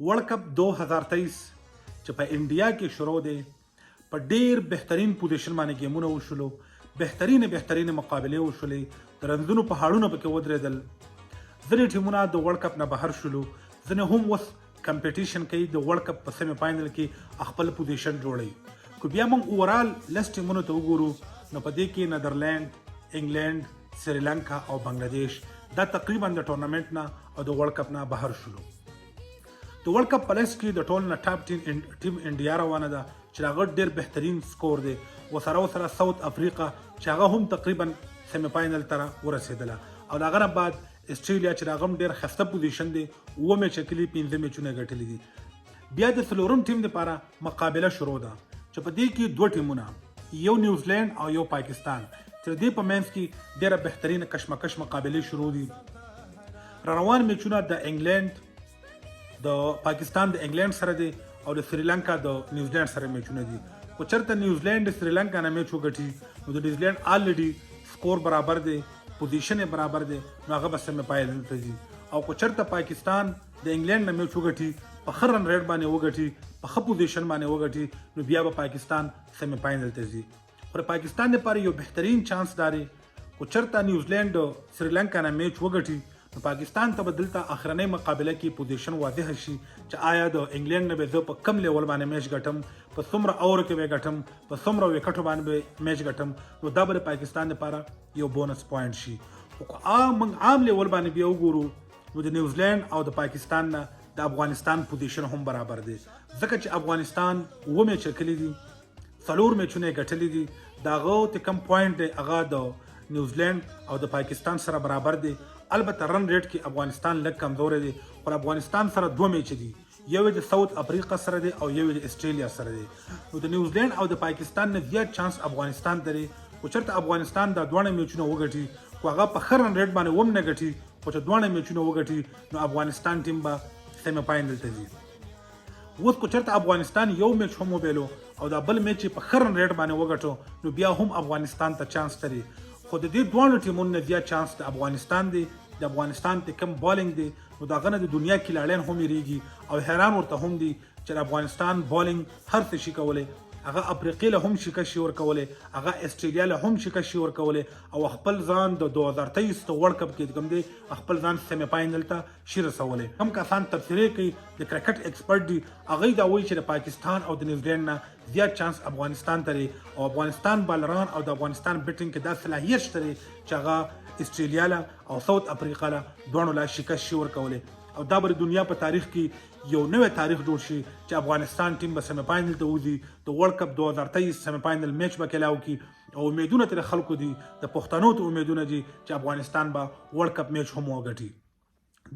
world cup 2023 چې په انډیا کې شروع دی په ډیر بهترین پوزیشن باندې گیمونه وشولو بهترین مقابله وشولې د رنځونو په هاړونو پکې ودرېدل ځینې ټیمونه د ورلد کپ نه بهر شولو ځینې هم اوس کمپټیشن کوي د ورلد کپ په سیمی فاینل کې خپل پوزیشن جوړوي خو بیا موږ اوورال لس ټیمونو ته وګورو نو په دې کې نیدرلینډ انګلینډ سریلانکا او بنگلاديش دا تقریبا د ټورنمنت نه او د ورلد کپ نه بهر شولو د ورلد کپ په لیست کې د ټول نه ټاپ ټیم انډیا روانه ده چې هغه ډېر بهترین سکور دی وسره ساوث افریقا چې هغه هم تقریبا سیمی فاینل ته ورسېدله او د هغه نه بعد استرالیا چې هغه هم ډېر ښایسته پوزیشن دی اووه میچه کلي 15 میچونه ګټلي دي بیا د څلورم ټیم دپاره مقابله شروع ده چې په دې کې دوه ټیمونه یو نیوزیلینډ او یو پاکستان چې د دې په منځ کې ډېره بهترینه کشمکش مقابلې شروع دي روان میچونه د انګلینډ د پاکستان د انګلینډ سره دی او د سریلانکا د نیوزیلینډ سره میچونه دي خو چېرته نیوزیلینډ د سریلانکا نه میچ وګټي نو د نیوزیلینډ آلریډي سکور برابر دی پوزیشن برابر دی نو هغه به سیمی فاینل ته ځي او که چېرته پاکستان د انګلینډ نه میچ وګټي په ښه رن ریټ باندې وګټي په ښه پوزیشن باندې وګټي نو بیا به پاکستان سیمی فاینل ته ځي خو د پاکستان لپاره یو بهترین چانس دا دی خو چېرته نیوزیلینډ سریلانکا نه میچ وګټي نو پاکستان ته به دلته اخرنۍ مقابله کې پوزیشن واضح شي چې آیا د انګلینډ نه به زه په کم لیول باندې میچ ګټم په څومره اوور کې به ګټم په څومره وکټو باندې به میچ ګټم نو دا به د پاکستان لپاره یو بونس پوینټ شي خو که موږ عام لیول باندې بیا وګورو نو د نیوزیلینډ او د پاکستان نه د افغانستان پوزیشن هم برابر دی ځکه چې افغانستان اووه میچه کلي دي څلور میچونه یې ګټلي دي د هغه چې کم پوینټ دی هغه د نیوزیلینډ او د پاکستان سره برابر دی البته رن ریټ کې افغانستان لږ کمزوری دی خو افغانستان سره دوه میچ دي یو د ساوث افریقا سره دی او یو د استرالیا سره دی نو د نیوزیلینډ او د پاکستان نه زیات چانس افغانستان لري خو چېرته افغانستان دا دواړه میچونه وګټي خو هغه په ښه رن ریټ باندې هم نه ګټي خو چې دواړه میچونه وګټي نو افغانستان ټیم به سیمی فاینل ته ځي اوس که چېرته افغانستان یو میچ هم وبیلو او دا بل میچ یې په ښه رن ریټ باندې وګټو نو بیا هم افغانستان ته چانس لري خو د دې دواړو ټیمونو نه زیات چانس د افغانستان دی د افغانستان ته کم بالینګ دی نو د هغه نه د دنیا کلاړیان هم یېرېږي او حیران ورته هم دي چې د افغانستان بالینګ هر څه شي کولی هغه افریقې له هم شکست شي ورکولی هغه استرالیا له هم شکست شي ورکولی او خپل ځان د 2023 ورلد کپ کې کوم دی خپل ځان سیمی فاینل ته شي رسولی هم کسان تبصرې کوي د کرکټ ایکسپرټ دي هغوی دا وایي چې د پاکستان او د نیوزیلینډ نه زیات چانس افغانستان ته دی او افغانستان بالران او د افغانستان بیټینګ کې دا صلاحیت شته دی چې هغه استرالیا له او ساوث افریقا له دواړو له شکست شي ورکولی او دا به د دنیا په تاریخ کې یو نوی تاریخ جوړ شي چې افغانستان ټیم به سیمی فاینل ته وځي د ورلد کپ 2023 سیمی فاینل میچ به کلاو کی او امیدونه تر خلکو دي د پښتنو ته امیدونه دي چې افغانستان به ورلد کپ میچ هم وګټي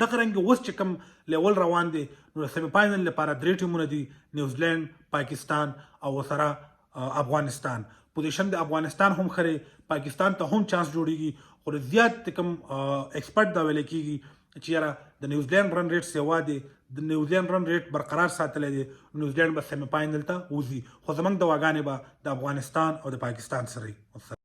دغه رنګ اوس چې کوم لیول روان دی نو د سیمی فاینل لپاره درې ټیمونه دي نیوزیلینډ پاکستان او سره افغانستان پوزیشن د افغانستان هم خري پاکستان ته هم چانس جوړیږي خو زیات کوم ایکسپرټ دا ویل کیږي چې یاره د نیوزیلینډ رن ریټ سیوا دی د نیوزیلینډ رن ریټ برقرار ساتلی دی نیوزیلینډ به سیمی فاینل ته وځي خو زموږ دواګانې به د افغانستان او د پاکستان سره وي